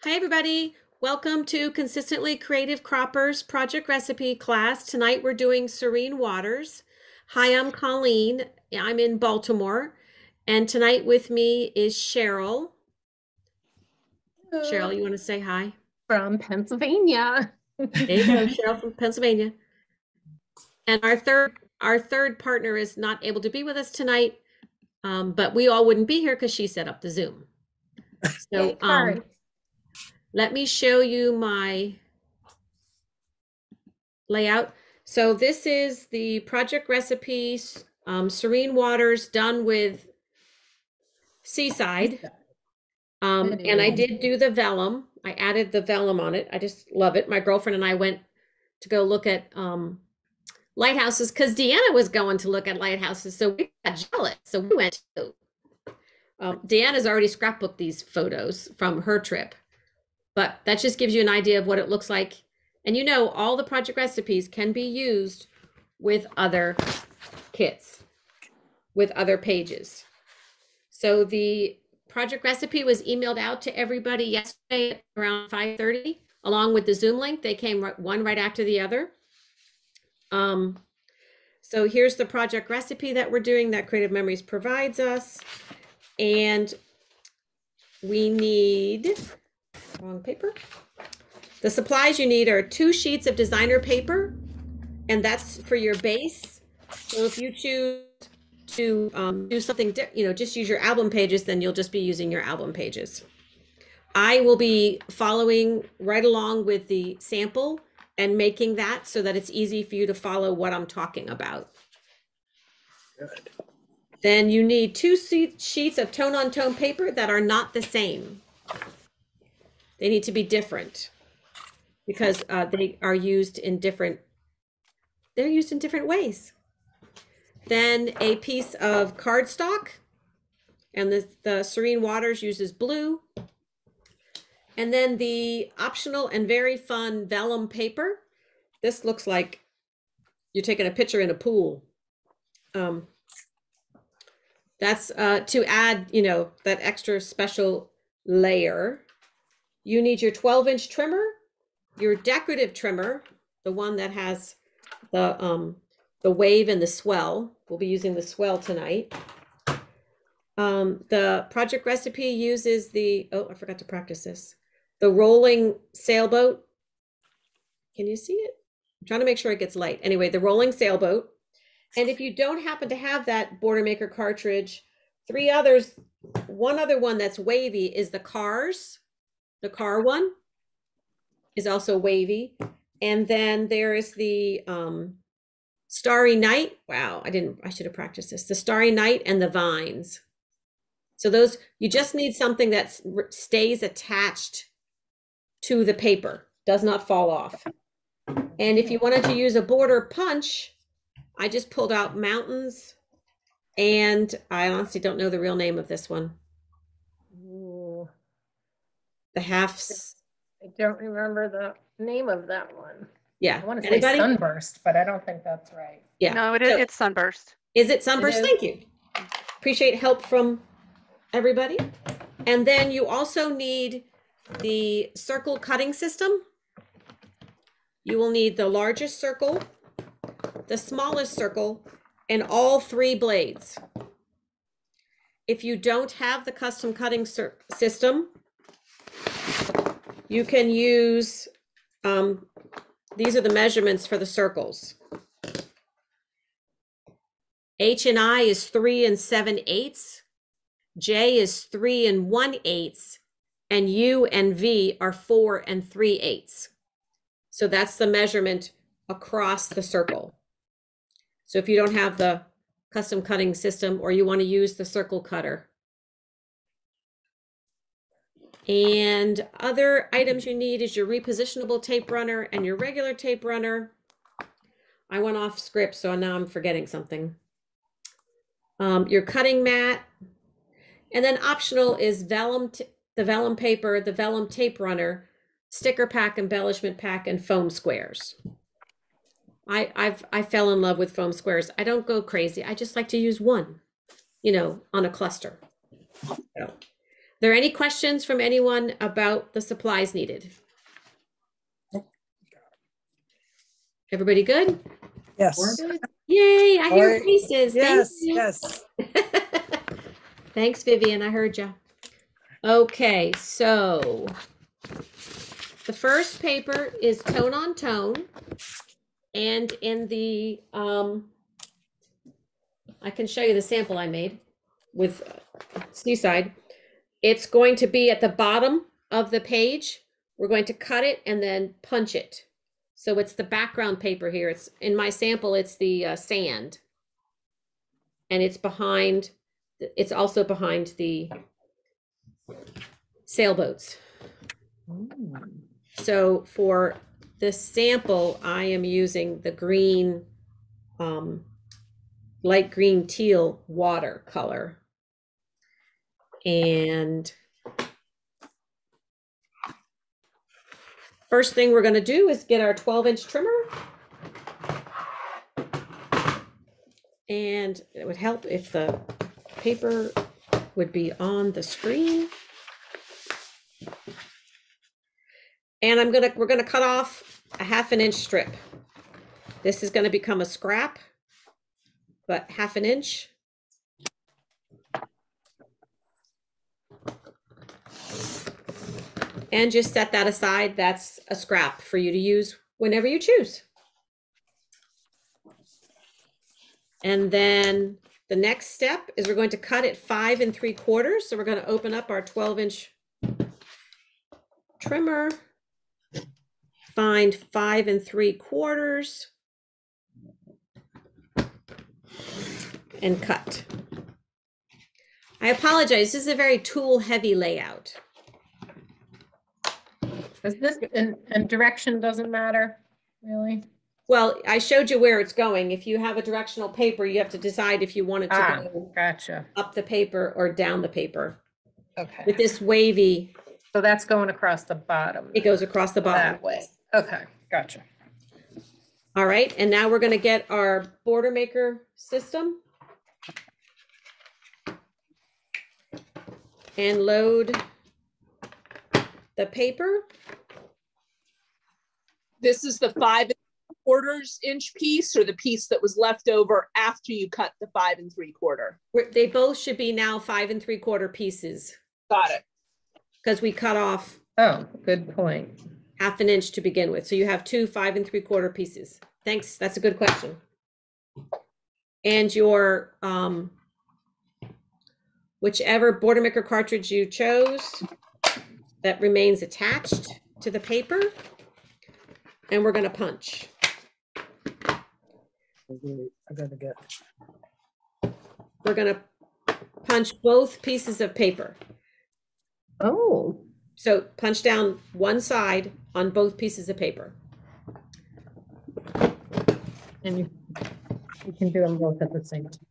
Hi, everybody. Welcome to Consistently Creative Croppers Project Recipe class. Tonight we're doing Serene Waters. Hi, I'm Colleen. I'm in Baltimore. And tonight with me is Cheryl. Cheryl, you want to say hi? From Pennsylvania. There you go, Cheryl from Pennsylvania. And our third partner is not able to be with us tonight, but we all wouldn't be here because she set up the Zoom. So let me show you my layout. So this is the project recipes, Serene Waters done with Seaside. And I did do the vellum. I added the vellum on it. I just love it. My girlfriend and I went to go look at lighthouses because Deanna was going to look at lighthouses. So we got jealous. So we went too. Deanna's already scrapbooked these photos from her trip, but that just gives you an idea of what it looks like. And you know, all the project recipes can be used with other kits, with other pages. So the project recipe was emailed out to everybody yesterday at around 5:30, along with the Zoom link. They came one right after the other. So here's the project recipe that we're doing that Creative Memories provides us. And we need, wrong paper. The supplies you need are 2 sheets of designer paper, and that's for your base. So if you choose to do something, just use your album pages, then you'll just be using your album pages. I will be following right along with the sample and making that so that it's easy for you to follow what I'm talking about. Good. Then you need 2 sheets of tone-on-tone paper that are not the same. They need to be different because they are used in different, they're used in different ways. Then a piece of cardstock, and the Serene Waters uses blue. And then the optional and very fun vellum paper. This looks like you're taking a picture in a pool. That's to add, that extra special layer. You need your 12-inch trimmer, your decorative trimmer, the one that has the wave and the swell. We'll be using the swell tonight. The project recipe uses I forgot to practice this. The rolling sailboat. Can you see it? I'm trying to make sure it gets light. Anyway, the rolling sailboat. And if you don't happen to have that Border Maker cartridge, 3 others, one other one that's wavy is the cars. The car one is also wavy. And then there is the Starry Night. Wow, I should have practiced this. The Starry Night and the vines. So those, you just need something that stays attached to the paper, does not fall off. And if you wanted to use a border punch, I just pulled out mountains, and I honestly don't know the real name of this one. Ooh. The halves. I don't remember the name of that one. Yeah. I want to say Sunburst, but I don't think that's right. Yeah. No, it's Sunburst. Is it Sunburst? Thank you. Appreciate help from everybody. And then you also need the circle cutting system. You will need the largest circle, the smallest circle, and all 3 blades. If you don't have the custom cutting system, you can use, these are the measurements for the circles. H and I is 3 7/8. J is 3 1/8. And U and V are 4 3/8. So that's the measurement across the circle. So if you don't have the custom cutting system or you want to use the circle cutter. And other items you need is your repositionable tape runner and your regular tape runner. I went off script, so now I'm forgetting something. Your cutting mat. And then optional is vellum, the vellum paper, the vellum tape runner, sticker pack, embellishment pack, and foam squares. I fell in love with foam squares. I don't go crazy. I just like to use one, on a cluster. So, there any questions from anyone about the supplies needed? Everybody good? Yes. Yay, I hear Alright. faces. Yes, Thank you. yes. Thanks, Vivian. I heard you. Okay, so the first paper is tone on tone. And in the, I can show you the sample I made with Seaside. It's going to be at the bottom of the page. We're going to cut it and then punch it. So it's the background paper here. It's in my sample, it's the sand. And it's behind, it's also behind the sailboats. So for the sample, I am using the green, light green teal watercolor. And first thing we're going to do is get our 12-inch trimmer. And it would help if the paper would be on the screen. And we're gonna cut off a 1/2 inch strip. This is gonna become a scrap, but 1/2 inch. And just set that aside. That's a scrap for you to use whenever you choose. And then the next step is we're going to cut it 5 3/4. So we're going to open up our 12-inch trimmer, find 5 3/4, and cut. I apologize. This is a very tool-heavy layout. Is this, and direction doesn't matter, really? Well, I showed you where it's going. If you have a directional paper, you have to decide if you want it to go Gotcha. up the paper or down the paper. Okay. With this wavy, So that's going across the bottom. it goes across the bottom. That way. Okay, gotcha. All right, and now we're going to get our border maker system and load the paper. This is the 5 3/4 inch piece, or the piece that was left over after you cut the 5 3/4. They both should be now 5 3/4 pieces Got it. because we cut off Oh, good point. 1/2 inch to begin with. So you have 2 5 3/4 pieces. Thanks. That's a good question. And your whichever border maker cartridge you chose, that remains attached to the paper. And we're going to punch. I gotta get. We're going to punch both pieces of paper. Oh. So punch down one side on both pieces of paper. And you can do them both at the same time.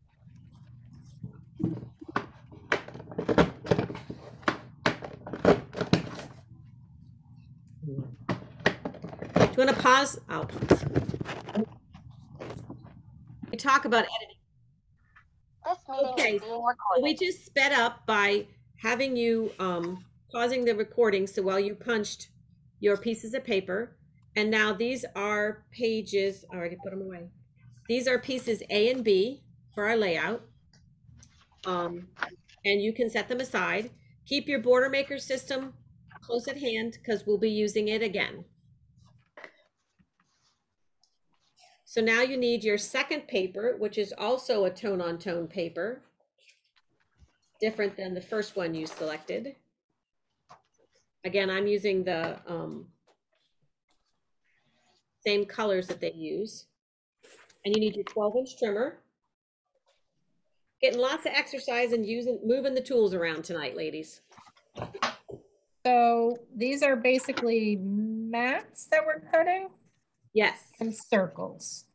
Do you want to pause? I'll pause. We talk about editing. Okay, so we just sped up by having you pausing the recording. So while you punched your pieces of paper, and now these are pages, I already put them away. These are pieces A and B for our layout. And you can set them aside. Keep your border maker system close at hand because we'll be using it again. So now you need your second paper, which is also a tone-on-tone paper, different than the first one you selected. Again, I'm using the same colors that they use. And you need your 12-inch trimmer. Getting lots of exercise and moving the tools around tonight, ladies. So these are basically mats that we're cutting Yes. and circles.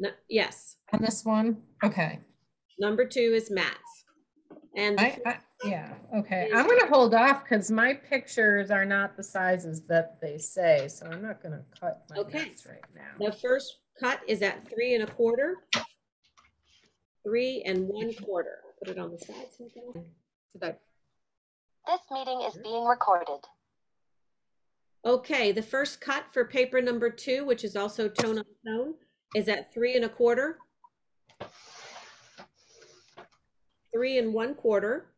No, yes. On this one? Okay. Number 2 is mats. And yeah, okay. I'm going to hold off because my pictures are not the sizes that they say. So I'm not going to cut my mats right now. The first cut is at 3 1/4, 3 1/4. Put it on the side. So that This meeting is being recorded. Okay, the first cut for paper number 2, which is also tone on tone, is at 3 1/4, 3 1/4.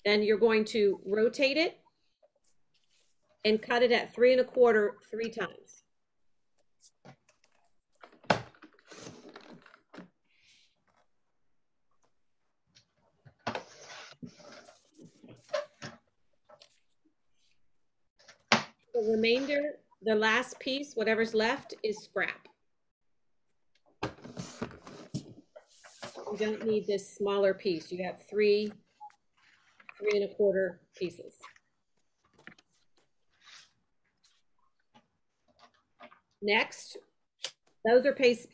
Then you're going to rotate it and cut it at 3 1/4 3 times. The remainder, the last piece, whatever's left, is scrap. You don't need this smaller piece. You have 3 1/4 pieces. Next, those are pieces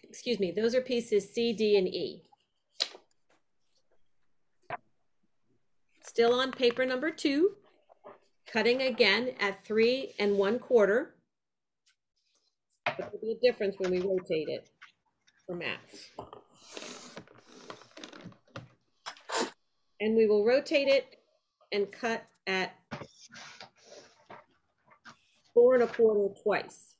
C, D, and E. Still on paper number 2, cutting again at 3 1/4. There will be a difference when we rotate it for math. And we will rotate it and cut at 4 1/4 twice.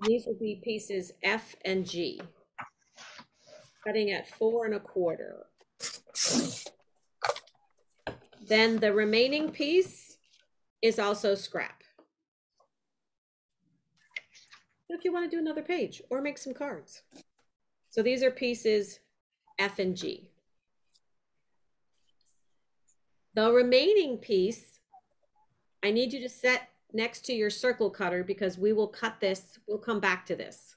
These will be pieces F and G, cutting at 4 1/4. Then the remaining piece is also scrap. If you want to do another page or make some cards. So these are pieces F and G. The remaining piece, I need you to set next to your circle cutter because we will cut this. We'll come back to this.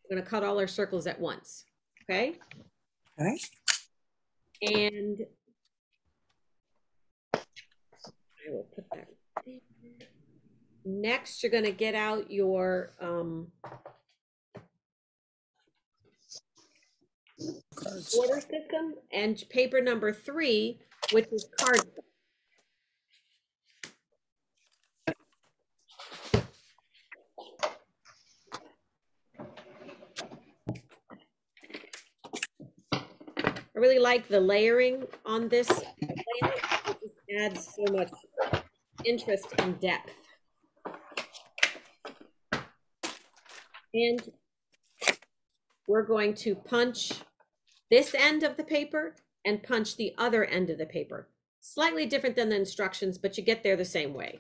We're going to cut all our circles at once. Okay? Okay. And I will put that. Next, you're going to get out your order system and paper number 3, which is card. I really like the layering on this layout. It just adds so much interest and depth. And we're going to punch this end of the paper and punch the other end of the paper. Slightly different than the instructions, but you get there the same way.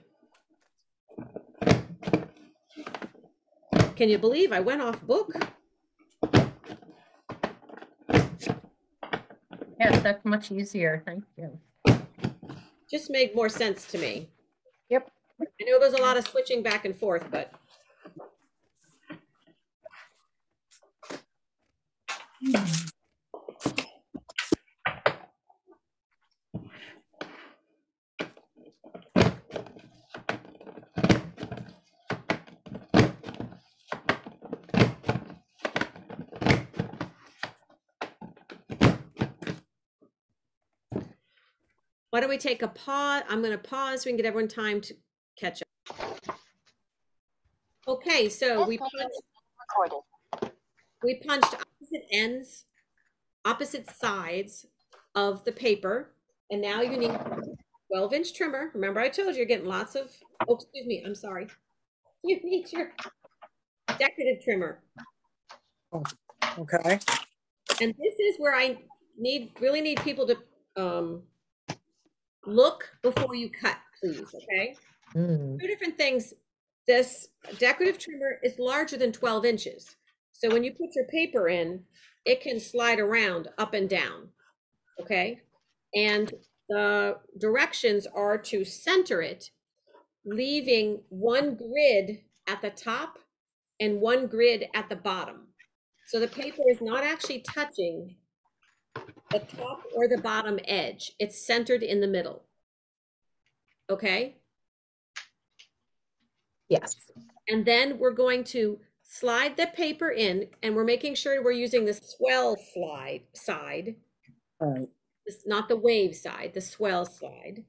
Can you believe I went off book? Yes, that's much easier. Thank you. Just made more sense to me. Yep. I know there's a lot of switching back and forth, but. Why don't we take a pause? I'm going to pause so we can get everyone time to catch up. Okay, so we punched opposite ends, opposite sides of the paper, and now you need 12-inch trimmer. Remember, I told you you're getting lots of, oh, excuse me, I'm sorry. You need your decorative trimmer. Okay. And this is where I really need people to look before you cut, please, okay? 2 different things. This decorative trimmer is larger than 12 inches. So when you put your paper in, it can slide around up and down, okay? And the directions are to center it, leaving 1 grid at the top and 1 grid at the bottom. So the paper is not actually touching the top or the bottom edge. It's centered in the middle. Okay? Yes. And then we're going to slide the paper in, and we're making sure we're using the swell side. All right. It's not the wave side, the swell side.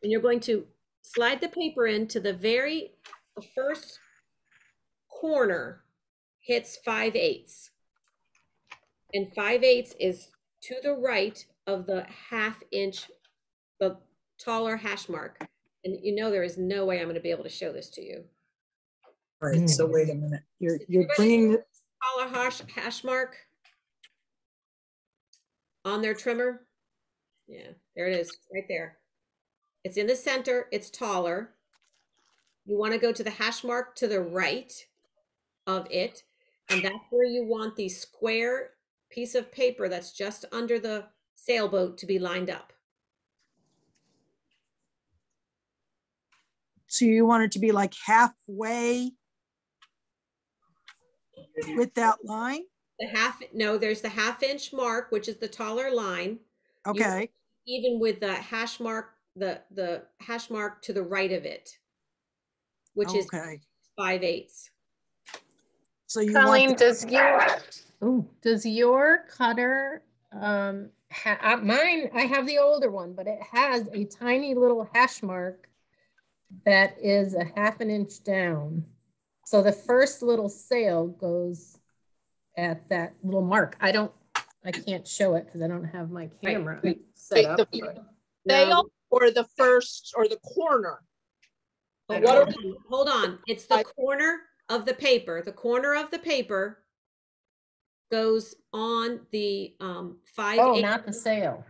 And you're going to slide the paper into the first corner hits 5/8. And 5/8 is to the right of the 1/2 inch, the taller hash mark. And you know there is no way I'm going to be able to show this to you. All right, so wait a minute. You're bringing the, Taller hash mark on their trimmer. Yeah, there it is, right there. It's in the center, it's taller. You want to go to the hash mark to the right of it, and that's where you want the square piece of paper that's just under the sailboat to be lined up. so you want it to be like halfway with that line? There's the 1/2 inch mark, which is the taller line. Okay. Even with the hash mark, the hash mark to the right of it, which is 5/8. So you Colleen, want does your cutter, mine, I have the older one, but it has a tiny little hash mark that is a 1/2 inch down. So the first little sail goes at that little mark. I can't show it because I don't have my camera set up. Sail or the first or the corner? Hold on. It's the corner of the paper. The corner of the paper goes on the 5/8. Oh, not the sail.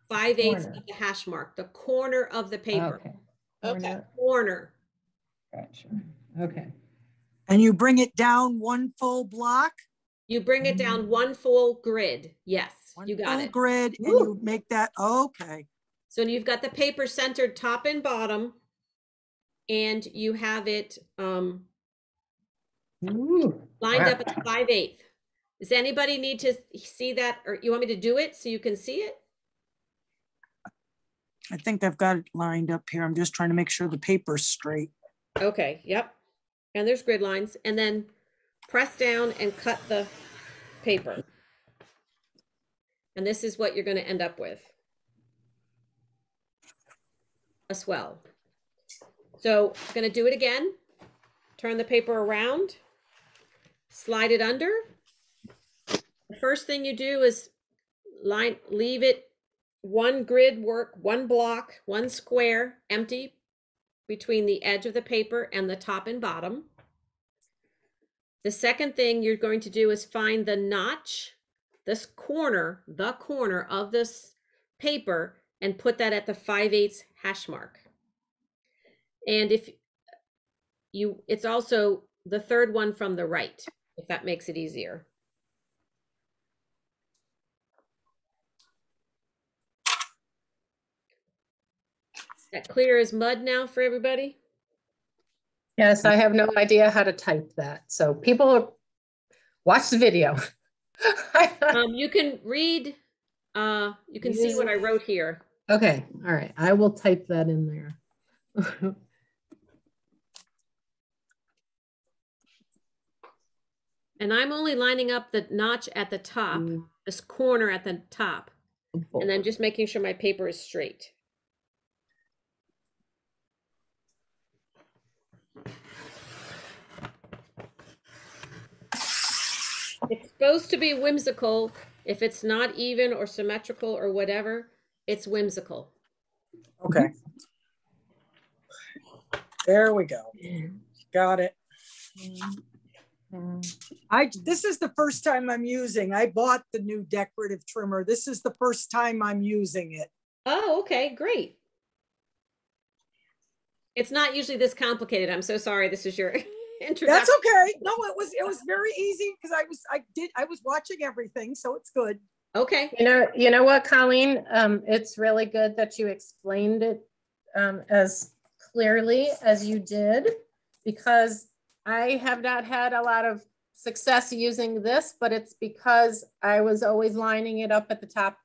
5/8 of the hash mark. The corner of the paper. Okay. Corner. Gotcha. Okay. And you bring it down one full block? You bring it down one full grid. Yes, you got it. Grid, and you make that, okay. So you've got the paper centered top and bottom, and you have it lined up at 5/8. Does anybody need to see that, or you want me to do it so you can see it? I think I've got it lined up here. I'm just trying to make sure the paper's straight. Okay, yep. And there's grid lines, and then press down and cut the paper. And this is what you're going to end up with. A swell. So I'm going to do it again. Turn the paper around, slide it under. The first thing you do is leave it one grid work, one block, one square empty between the edge of the paper and the top and bottom. The second thing you're going to do is find the notch, the corner of this paper, and put that at the 5/8 hash mark. And it's also the third one from the right, if that makes it easier. Is that clear as mud now for everybody? Yes, I have no idea how to type that. So people watch the video. You can read, you can see what I wrote here. Okay, all right. I will type that in there. And I'm only lining up the notch at the top, this corner at the top, and then just making sure my paper is straight. It's supposed to be whimsical. If it's not even or symmetrical or whatever, it's whimsical. Okay. There we go. Got it. This is the first time I'm using. I bought the new decorative trimmer. This is the first time I'm using it. Oh, okay, great. It's not usually this complicated. I'm so sorry. This is your introduction. That's okay. No, it was very easy because I was watching everything, so it's good. Okay. You know what, Colleen? It's really good that you explained it as clearly as you did, because I have not had a lot of success using this, but it's because I was always lining it up at the top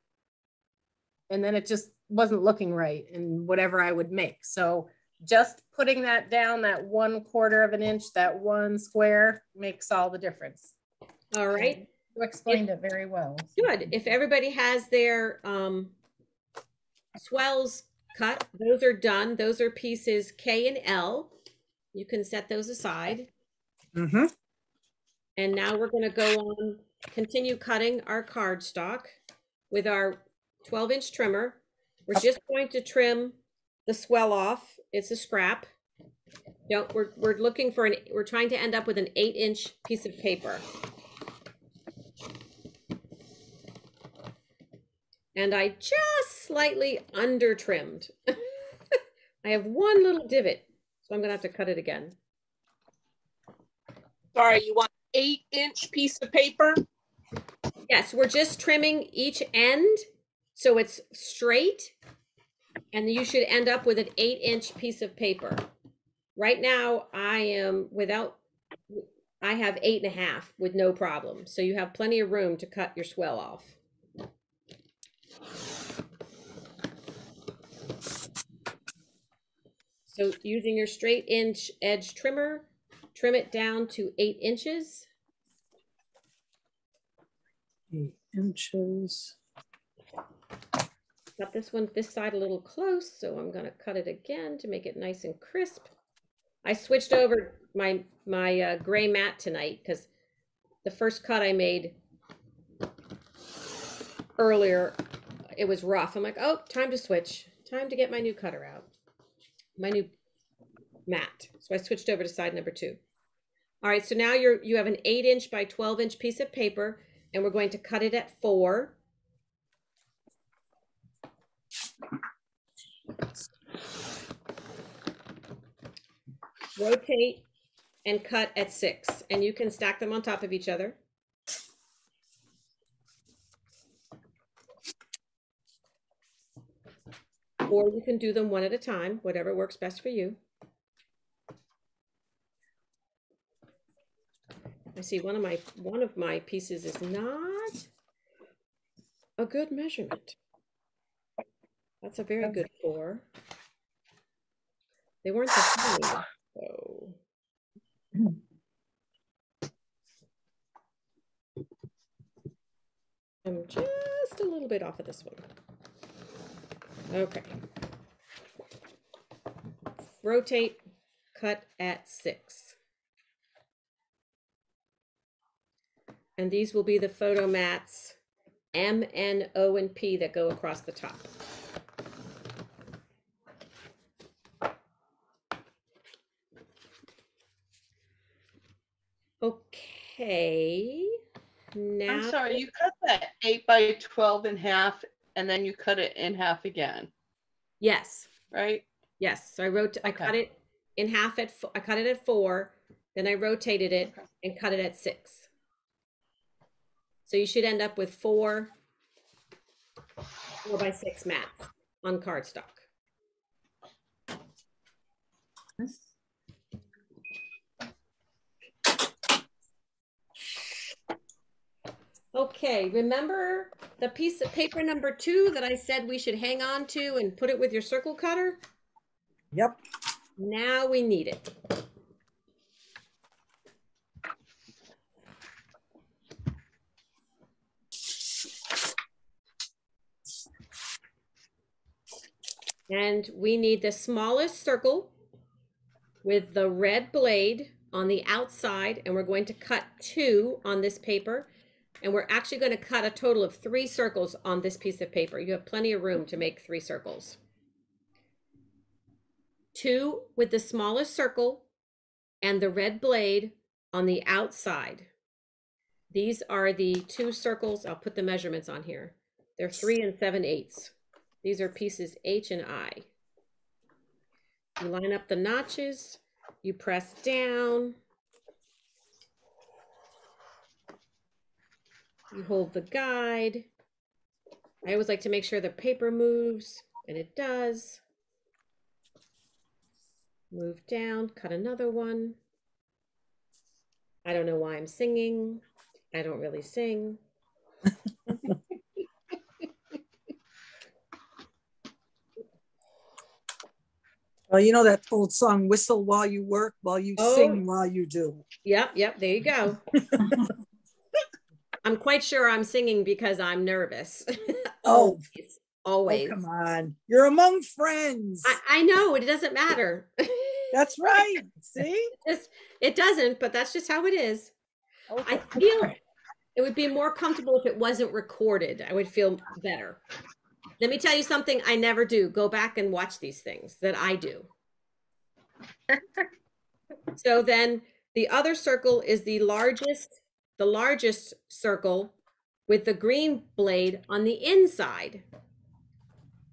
and then it just wasn't looking right in whatever I would make. So just putting that down, that 1/4 of an inch, that one square makes all the difference. All right. You explained it very well. Good. If everybody has their swells cut. Those are done. Those are pieces K and L. You can set those aside. Mm-hmm. And now we're going to go on, continue cutting our cardstock with our 12-inch trimmer. We're just going to trim the swell off. It's a scrap. We're looking for we're trying to end up with an 8-inch piece of paper. And I just slightly under trimmed. I have one little divot, so I'm gonna have to cut it again. Sorry, you want 8-inch piece of paper? Yes, we're just trimming each end so it's straight, and you should end up with an 8-inch piece of paper. Right now, I have 8.5 with no problem. So you have plenty of room to cut your swell off. So using your straight inch edge trimmer, trim it down to 8 inches. 8 inches. Got this side a little close, so I'm gonna cut it again to make it nice and crisp. I switched over my gray mat tonight because the first cut I made earlier, it was rough. I'm like, oh, time to switch. Time to get my new cutter out. My new mat. So I switched over to side number 2. All right, so now you have an 8-inch by 12-inch piece of paper, and we're going to cut it at 4. Rotate and cut at 6, and you can stack them on top of each other. Or you can do them one at a time, whatever works best for you. I see one of my pieces is not a good measurement. That's a very good 4. They weren't the same. So I'm just a little bit off of this one. Okay. Rotate, cut at 6. And these will be the photo mats M, N, O, and P that go across the top. Okay. Now I'm sorry, you cut that 8 by 12.5 and then you cut it in half again, yes. right? Yes. So I cut it in half I cut it at 4, then I rotated it and cut it at 6. So you should end up with 4 by 6 mats on cardstock. Okay, remember the piece of paper number 2 that I said we should hang on to and put it with your circle cutter? Yep. Now we need it. And we need the smallest circle with the red blade on the outside, and we're going to cut 2 on this paper. And we're actually going to cut a total of 3 circles on this piece of paper. You have plenty of room to make 3 circles. 2 with the smallest circle and the red blade on the outside. These are the 2 circles. I'll put the measurements on here. They're 3 7/8. These are pieces H and I. You line up the notches, you press down, you hold the guide. I always like to make sure the paper moves, and it does. Move down, cut another one. I don't know why I'm singing. I don't really sing. Well, you know that old song, whistle while you work, while you sing while you do. Yep, there you go. I'm quite sure I'm singing because I'm nervous. Oh, Oh, always. come on. You're among friends. I know, it doesn't matter. That's right. See? It doesn't, but that's just how it is. I feel it would be more comfortable if it wasn't recorded. I would feel better. Let me tell you something I never do. Go back and watch these things that I do. So then the other circle is the largest circle with the green blade on the inside.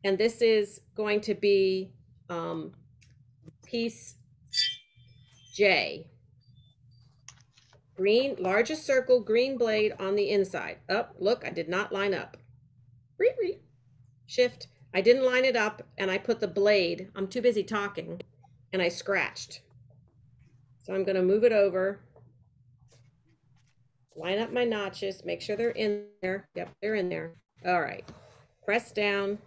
And this is going to be piece J. Green, largest circle, green blade on the inside. Oh, look, I did not line up. Shift. I didn't line it up and I put the blade, I'm too busy talking, and I scratched. So I'm going to move it over. Line up my notches, make sure they're in there. Yep, they're in there. All right. Press down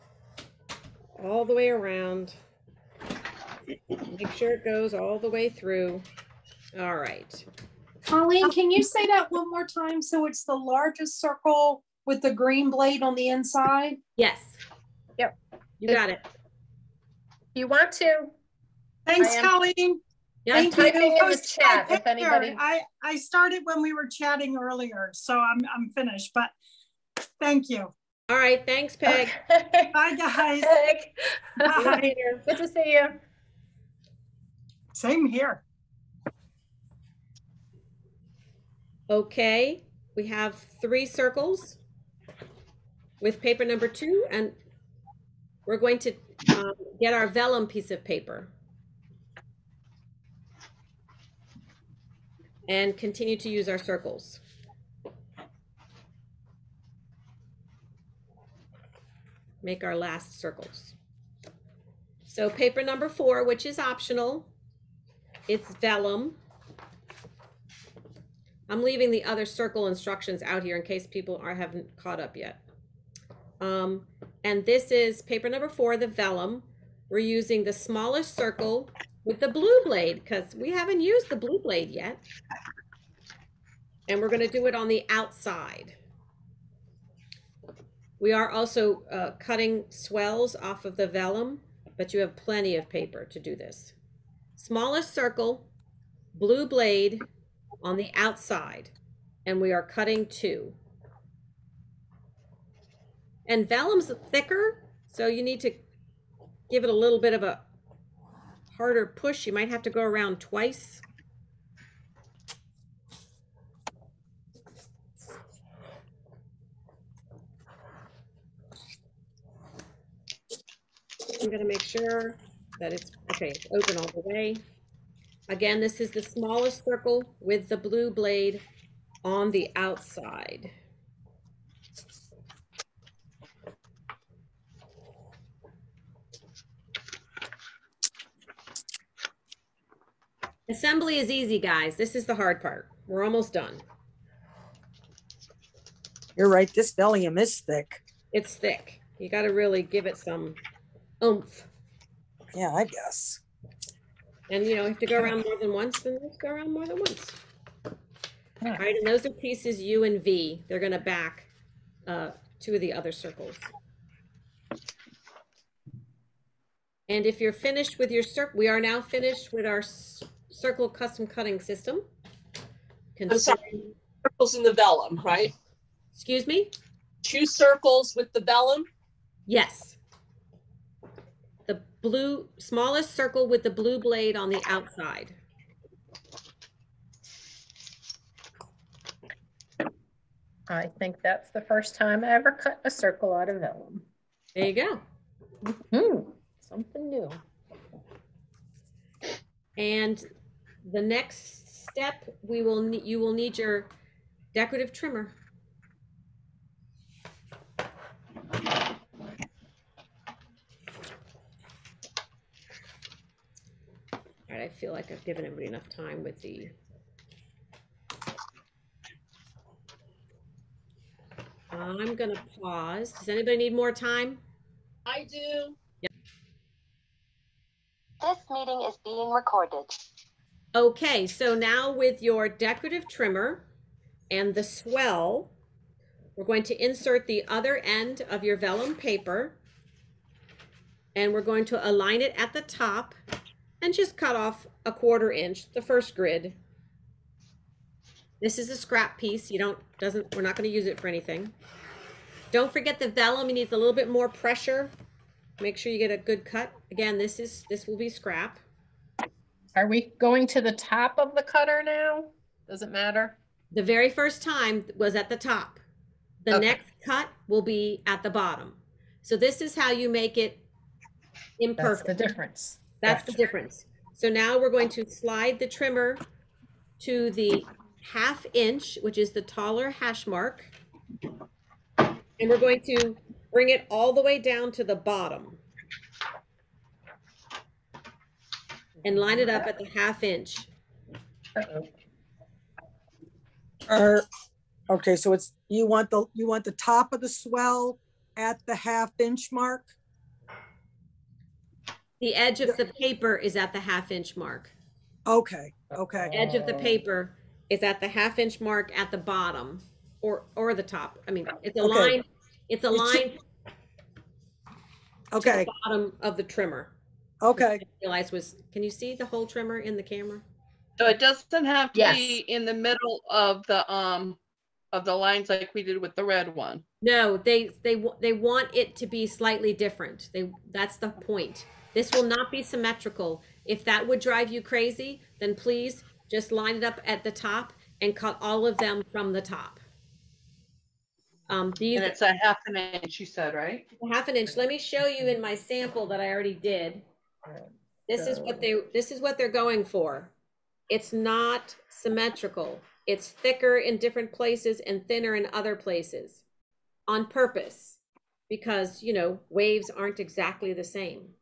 all the way around. Make sure it goes all the way through. All right. Colleen, can you say that one more time? So it's the largest circle with the green blade on the inside? Yes. Yep. You got it. If you want to, Thanks, I am- Colleen. Yeah. I'm Thank you. typing in the Post my chat if picture. anybody. I started when we were chatting earlier, so I'm finished, but thank you. All right. Thanks, Peg. Okay. Bye, guys. Peg. See you Bye. later. Good to see you. Same here. Okay. We have 3 circles with paper number 2, and we're going to get our vellum piece of paper and continue to use our circles. Make our last circles. So paper number 4, which is optional, it's vellum. I'm leaving the other circle instructions out here in case people haven't caught up yet. And this is paper number 4, the vellum. We're using the smallest circle with the blue blade because we haven't used the blue blade yet. And we're going to do it on the outside. We are also cutting swells off of the vellum, but you have plenty of paper to do this. Smallest circle, blue blade on the outside, and we are cutting 2. And vellum's thicker, so you need to give it a little bit of a harder push. You might have to go around twice. I'm going to make sure that it's okay. It's open all the way. Again, this is the smallest circle with the blue blade on the outside. Assembly is easy, guys. This is the hard part. We're almost done. You're right. This Vellum is thick. It's thick. You got to really give it some oomph. Yeah, I guess. And you know, if you go around more than once, then let's go around more than once. All right, and those are pieces U and V. They're going to back 2 of the other circles. And if you're finished with your circle, we are now finished with our circle custom cutting system. I'm sorry, circles in the vellum, right? Excuse me? 2 circles with the vellum? Yes. The smallest circle with the blue blade on the outside. I think that's the first time I ever cut a circle out of vellum. There you go. Something new. And the next step, you will need your decorative trimmer. All right, I feel like I've given everybody enough time with the I'm going to pause. Does anybody need more time? I do. This meeting is being recorded. Okay, so now with your decorative trimmer and the swell, we're going to insert the other end of your vellum paper and we're going to align it at the top and just cut off a 1/4 inch, the first grid. This is a scrap piece. We're not going to use it for anything. Don't forget the vellum. It needs a little bit more pressure. Make sure you get a good cut. Again, this will be scrap. Are we going to the top of the cutter now? Does it matter? The very first time was at the top. The Okay. next cut will be at the bottom. So this is how you make it imperfect. That's the difference. That's the difference. So now we're going to slide the trimmer to the 1/2 inch, which is the taller hash mark. And we're going to bring it all the way down to the bottom. And line it up at the 1/2 inch. Okay, so it's, you want the top of the swell at the 1/2 inch mark? The edge of the paper is at the 1/2 inch mark. Okay, The okay, edge of the paper is at the 1/2 inch mark at the bottom or the top. I mean, it's a Okay. line, it's a line okay, to the bottom of the trimmer. okay. I realized can you see the whole trimmer in the camera? So it doesn't have to Yes. be in the middle of the lines like we did with the red one. No, they want it to be slightly different. That's the point. This will not be symmetrical. If that would drive you crazy, then please just line it up at the top and cut all of them from the top. These And it's a 1/2 inch, you said, right? 1/2 inch. Let me show you in my sample that I already did. This is what they're going for. It's not symmetrical. It's thicker in different places and thinner in other places on purpose because, waves aren't exactly the same.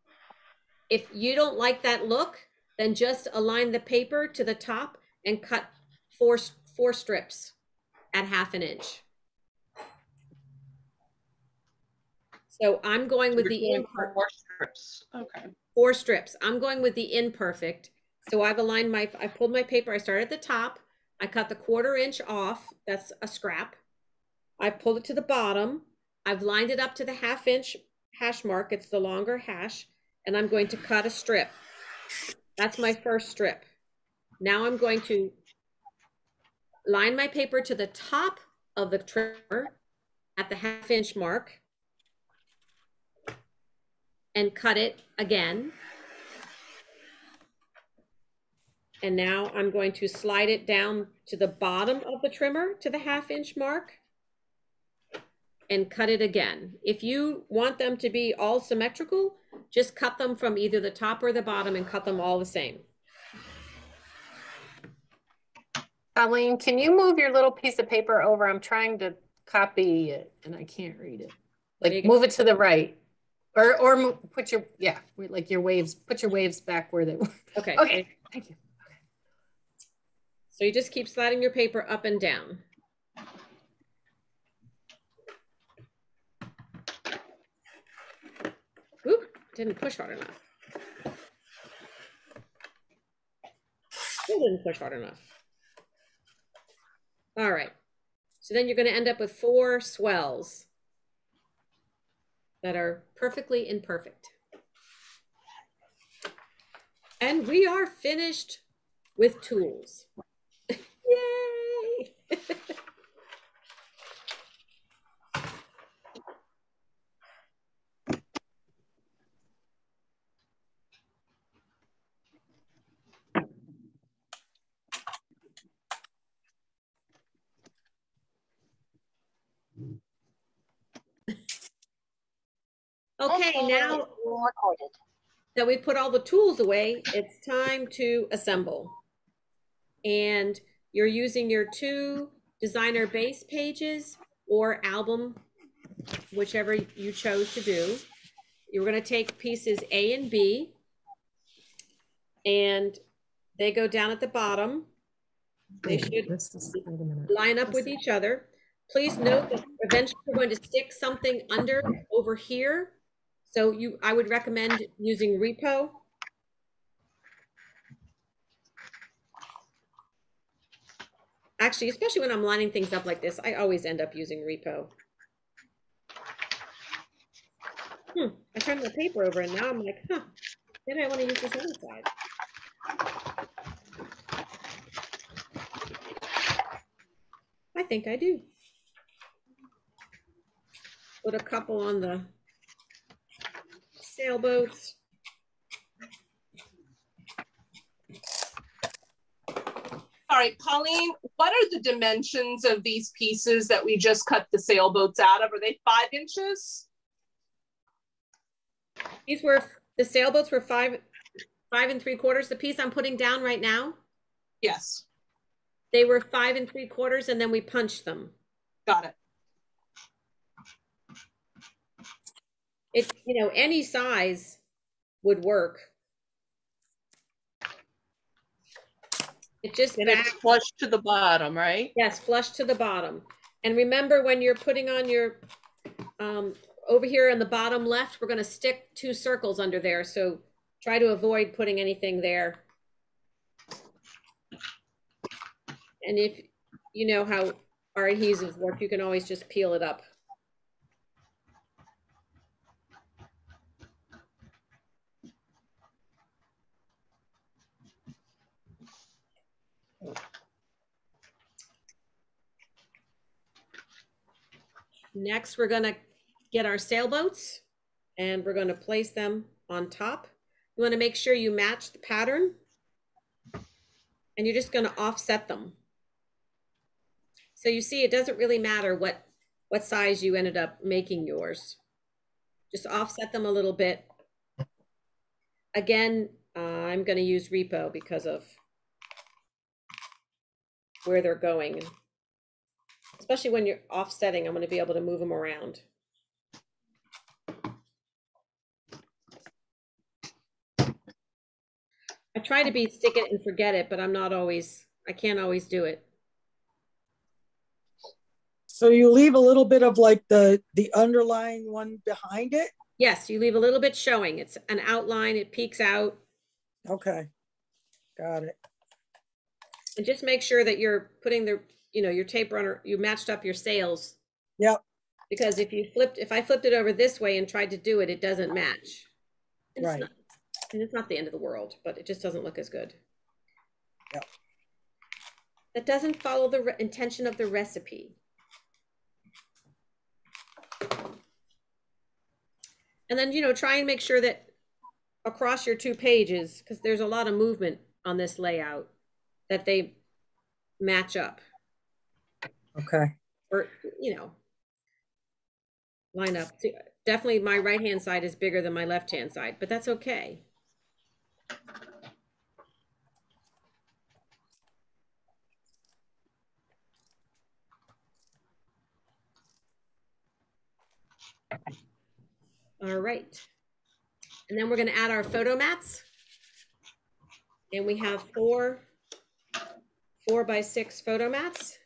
If you don't like that look, then just align the paper to the top and cut four strips at 1/2 inch. So I'm going with the imperfect. 4 strips. Okay. 4 strips. I'm going with the imperfect. So I pulled my paper. I started at the top. I cut the 1/4 inch off. That's a scrap. I pulled it to the bottom. I've lined it up to the 1/2 inch hash mark. It's the longer hash. And I'm going to cut a strip. That's my first strip. Now I'm going to line my paper to the top of the trimmer at the 1/2 inch mark and cut it again. And now I'm going to slide it down to the bottom of the trimmer to the 1/2 inch mark and cut it again. If you want them to be all symmetrical, just cut them from either the top or the bottom and cut them all the same. Colleen, can you move your little piece of paper over? I'm trying to copy it and I can't read it. Like move it to the right. Or put your, like your waves, put your waves back where they were. Okay. Okay, thank you. So you just keep sliding your paper up and down. Oop, didn't push hard enough. Still didn't push hard enough. All right. So then you're going to end up with 4 swells that are perfectly imperfect. And we are finished with tools. Yay! Okay, now Being recorded. that we've put all the tools away, it's time to assemble. And you're using your 2 designer base pages or album, whichever you chose to do. You're going to take pieces A and B, and they go down at the bottom. They should line up with each other. Please note that eventually we're going to stick something over here. So I would recommend using repo. Actually, especially when I'm lining things up like this, I always end up using repo. I turned turn the paper over and now I'm like, huh, maybe I want to use this other side. I think I do. Put a couple on the sailboats. All right, Colleen, what are the dimensions of these pieces that we just cut the sailboats out of? Are they 5 inches? These were, the sailboats were 5 3/4. The piece I'm putting down right now, Yes, they were 5 3/4, and then we punched them. got it. It, you know, any size would work. It just And it's flush to the bottom, right? yes, flush to the bottom. And remember, when you're putting on your over here on the bottom left, we're going to stick 2 circles under there, so try to avoid putting anything there. And if you know how our adhesives work, you can always just peel it up. Next, we're going to get our sailboats and we're going to place them on top. You want to make sure you match the pattern, and you're just going to offset them. So you see, it doesn't really matter what size you ended up making yours. Just offset them a little bit. Again, I'm going to use repo because of where they're going. Especially when you're offsetting, I'm going to be able to move them around. I try to be stick it and forget it, but I can't always do it. So you leave a little bit of like the underlying one behind it? Yes, you leave a little bit showing. It's an outline, it peeks out. Okay, got it. And just make sure that you're putting the, you know, your tape runner, you matched up your sails. Yep. Because if I flipped it over this way and tried to do it, it doesn't match. And Right. It's not the end of the world, but it just doesn't look as good. Yep. That doesn't follow the intention of the recipe. And then, you know, try and make sure that across your 2 pages, because there's a lot of movement on this layout, that they match up. Okay. Or, you know, line up. Definitely my right-hand side is bigger than my left-hand side, but that's okay. All right. And then we're going to add our photo mats. And we have 4 by 6 photo mats.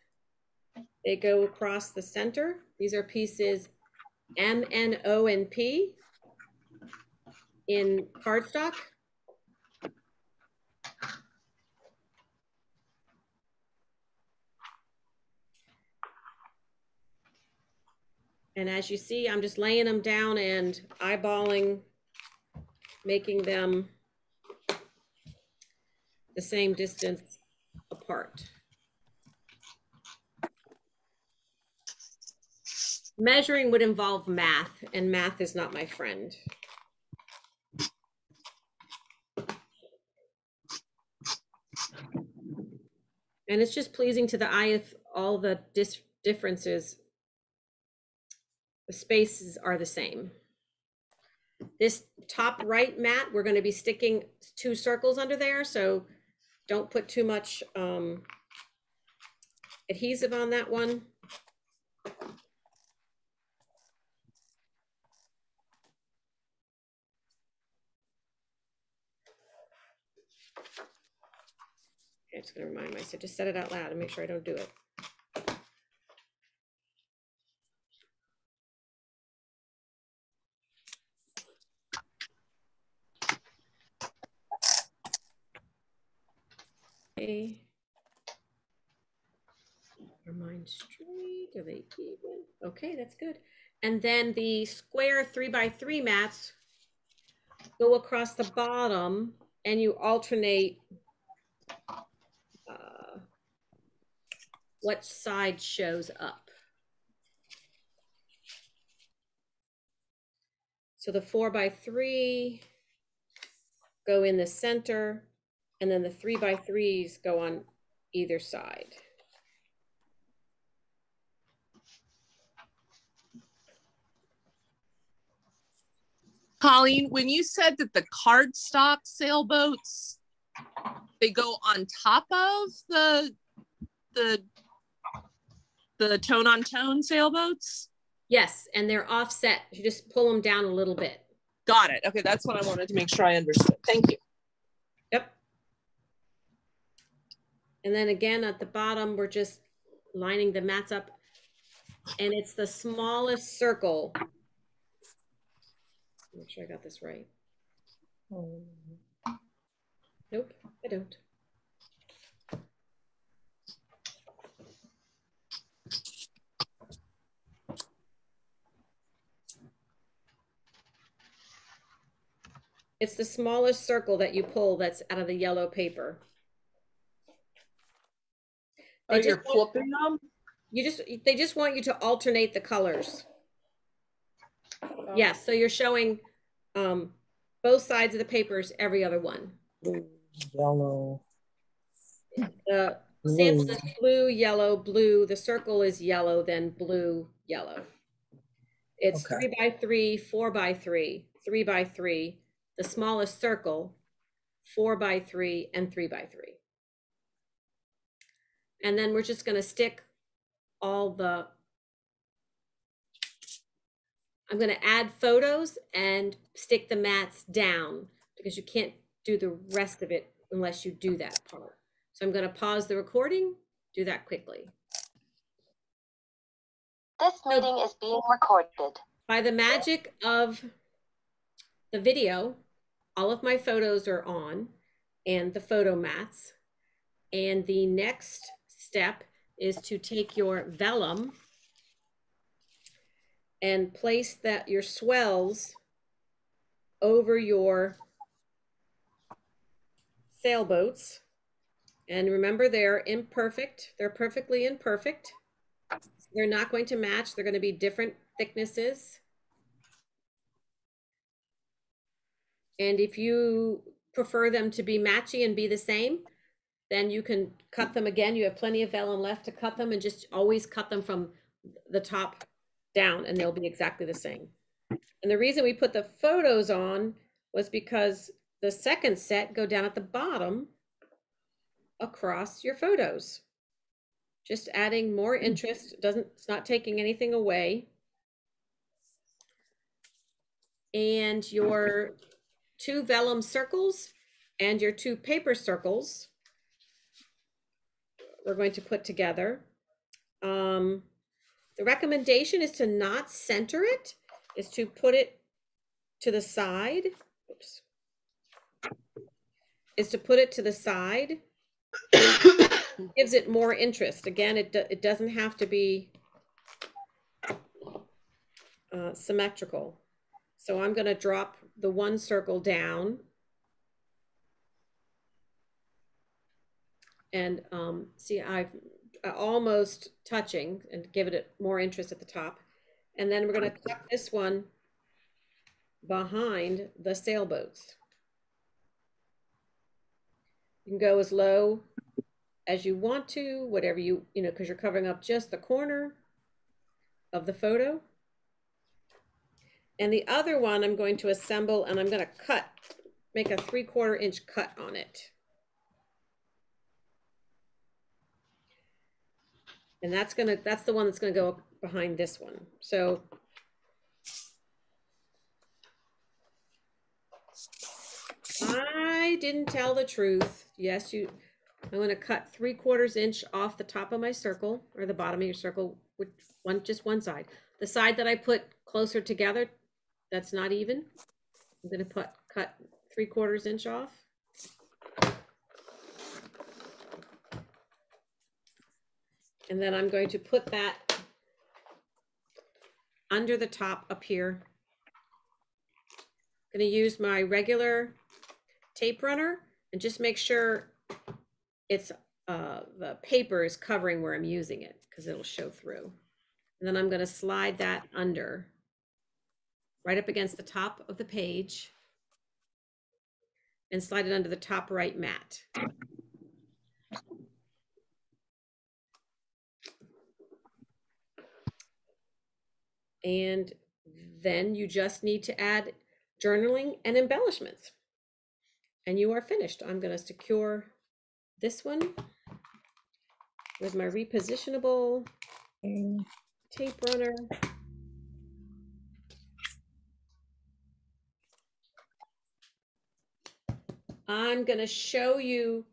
They go across the center. These are pieces M, N, O, and P in cardstock. And as you see, I'm just laying them down and eyeballing, making them the same distance apart. Measuring would involve math, and math is not my friend. And it's just pleasing to the eye if all the differences, the spaces are the same. This top right mat, we're going to be sticking 2 circles under there, so don't put too much adhesive on that one. I'm just going to remind myself, just set it out loud and make sure I don't do it. Okay. Are mine straight? Are they even? Okay, that's good. And then the square 3 by 3 mats, go across the bottom and you alternate what side shows up. So the 4x3 go in the center, and then the 3x3s go on either side. Colleen, when you said that the cardstock sailboats, they go on top of the tone on tone sailboats? Yes, and they're offset. You just pull them down a little bit. Got it. Okay, that's what I wanted to make sure I understood. Thank you. Yep. And then again at the bottom, we're just lining the mats up, and it's the smallest circle. Make sure I got this right. Nope, I don't. It's the smallest circle that you pull that's out of the yellow paper. Oh, you're flipping them? They just want you to alternate the colors. Oh. Yes, so you're showing both sides of the papers, every other one. Blue, yellow. The sample is blue, yellow, blue. The circle is yellow, then blue, yellow. It's Okay. 3x3, 4x3, 3x3, the smallest circle, 4x3, and 3x3. And then we're just going to stick all the, I'm going to add photos and stick the mats down, because you can't do the rest of it unless you do that part. So I'm going to pause the recording, do that quickly. This meeting is being recorded. By the magic of the video, all of my photos are on, and the photo mats. And the next step is to take your vellum and place your swells over your sailboats. And remember, they're imperfect. They're perfectly imperfect. They're not going to match. They're going to be different thicknesses. And if you prefer them to be matchy and be the same, then you can cut them again. You have plenty of vellum left to cut them, and just always cut them from the top down, and they'll be exactly the same. And the reason we put the photos on was because the second set go down at the bottom across your photos. Just adding more interest. It's not taking anything away. And your 2 vellum circles and your 2 paper circles we're going to put together. The recommendation is to not center it, is to put it to the side. Oops. Is to put it to the side. Gives it more interest. Again, it doesn't have to be symmetrical. So I'm going to drop the 1 circle down, and see, I've almost touching, and give it more interest at the top. And then we're going to tuck this one behind the sailboats. You can go as low as you want to, whatever you know, because you're covering up just the corner of the photo. And the other one I'm going to assemble, and I'm going to make a 3/4 inch cut on it. And that's the one that's going to go behind this one. So I didn't tell the truth. Yes, I'm going to cut 3/4 inch off the top of my circle, or the bottom of your circle, with just one side. The side that I put closer together, that's not even. I'm going to cut 3/4 inch off. And then I'm going to put that under the top up here going to use my regular tape runner and just make sure it's the paper is covering where I'm using it, because it'll show through. And then I'm going to slide that under, right up against the top of the page, and slide it under the top right mat. And then you just need to add journaling and embellishments. And you are finished. I'm going to secure this one with my repositionable tape runner. I'm going to show you,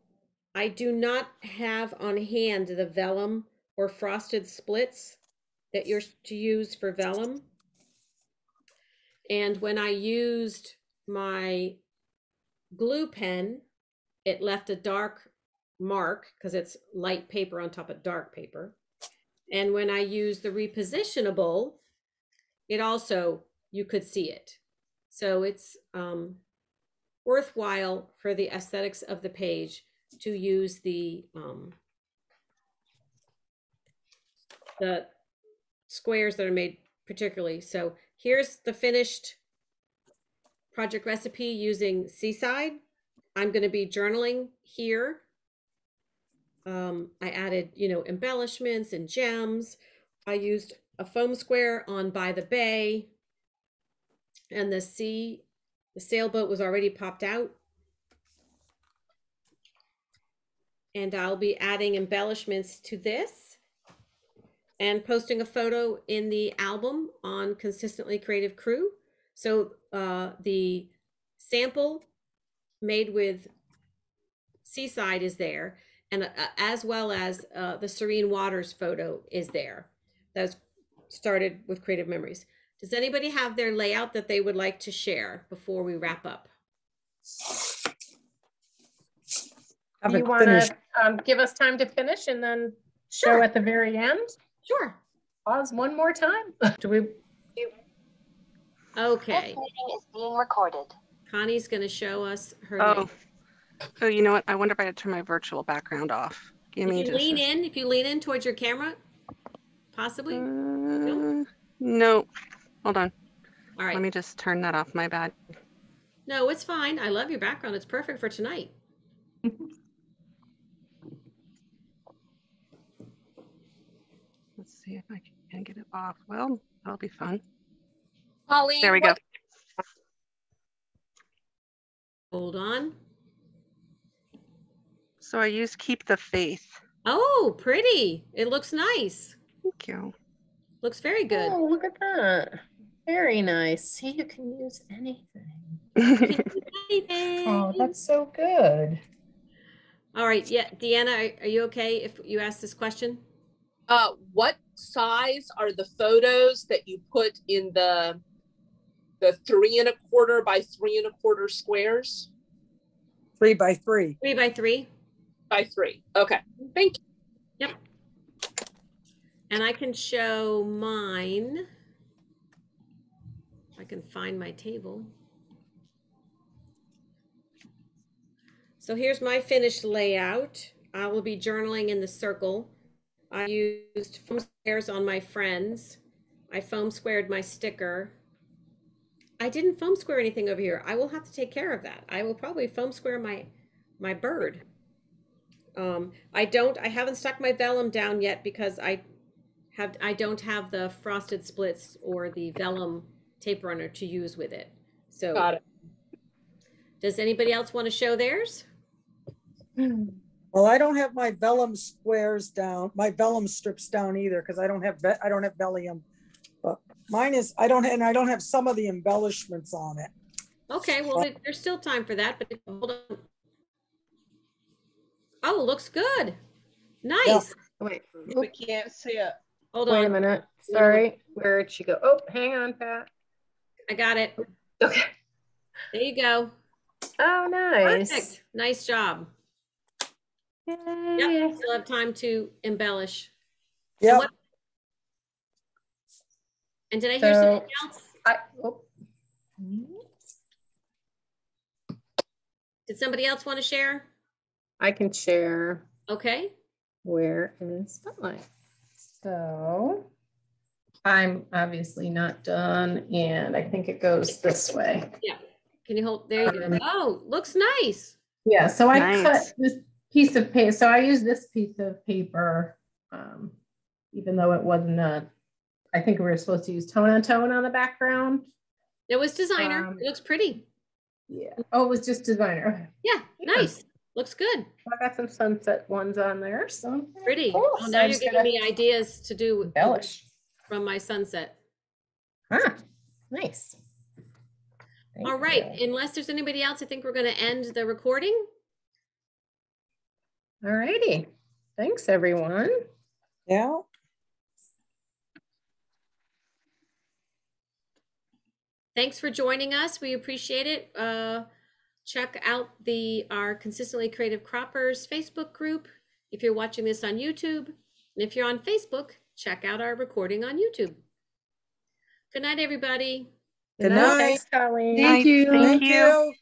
I do not have on hand the vellum or frosted splits that you're to use for vellum. And when I used my glue pen, it left a dark mark because it's light paper on top of dark paper. And when I used the repositionable, it also, you could see it. So it's worthwhile for the aesthetics of the page to use the squares that are made particularly. So here's the finished project recipe using Seaside. I'm going to be journaling here. I added, embellishments and gems. I used a foam square on By the Bay, and the sailboat was already popped out. And I'll be adding embellishments to this and posting a photo in the album on Consistently Creative Crew. So the sample made with Seaside is there, and as well as the Serene Waters photo is there. That's started with Creative Memories. Does anybody have their layout that they would like to share before we wrap up? Do you want to give us time to finish and then show at the very end? Sure. Pause one more time. Do we? Okay. This meeting is being recorded. Connie's going to show us her. Oh, you know what? I wonder if I had to turn my virtual background off. Give me If you lean in towards your camera, possibly. No, hold on. All right. Let me just turn that off. My bad. No, it's fine. I love your background. It's perfect for tonight. Let's see if I can get it off. Well, that'll be fun. Pauline, there we go. Hold on. So I use Keep the Faith. Oh, pretty. It looks nice. Thank you. Looks very good. Oh, look at that. Very nice. See, you can use anything. Oh, that's so good. All right. Yeah. Deanna, are you okay if you ask this question? what size are the photos that you put in the 3 1/4 by 3 1/4 squares? 3 by 3. 3 by 3. By 3. Okay. Thank you. Yep. And I can show mine. If I can find my table. So here's my finished layout. I will be journaling in the circle. I used foam squares on my friends. I foam squared my sticker. I didn't foam square anything over here. I will have to take care of that. I will probably foam square my bird. I haven't stuck my vellum down yet because I don't have the frosted splits or the vellum tape runner to use with it. So Got it. Does anybody else want to show theirs? Well, I don't have my vellum squares down, my vellum strips down either, because I don't have vellum. But mine is, I don't have some of the embellishments on it. Okay, well, there's still time for that, but hold on. Oh, looks good. Nice. Yeah. Wait, We can't see it. Hold wait a on. minute. Sorry. Where'd she go? Oh, hang on, Pat. I got it. Okay. There you go. Oh, nice. Perfect. Nice job. Yay. Yep. Still have time to embellish. Yeah. And did I hear something else? Did somebody else want to share? I can share. Okay. Where is Spotlight? So I'm obviously not done, and I think it goes this way. Yeah. Can you hold? There you go. Oh, looks nice. Yeah, so I Nice. cut this piece of paper. So I used this piece of paper, even though it wasn't I think we were supposed to use tone on tone on the background. It was designer. It looks pretty. Yeah. Oh, it was just designer. Yeah, nice. Looks good. I got some sunset ones on there, so Pretty. cool. Oh, So now I'm you're just giving gonna me ideas to do embellish. from my sunset. Huh. Nice. Thank All right. you. Unless there's anybody else, I think we're going to end the recording. All righty. Thanks, everyone. Yeah. Thanks for joining us. We appreciate it. Check out our Consistently Creative Croppers Facebook group if you're watching this on YouTube. And if you're on Facebook, check out our recording on YouTube. Good night, everybody. Good night. Thanks, Colleen. Thank you. Thank you.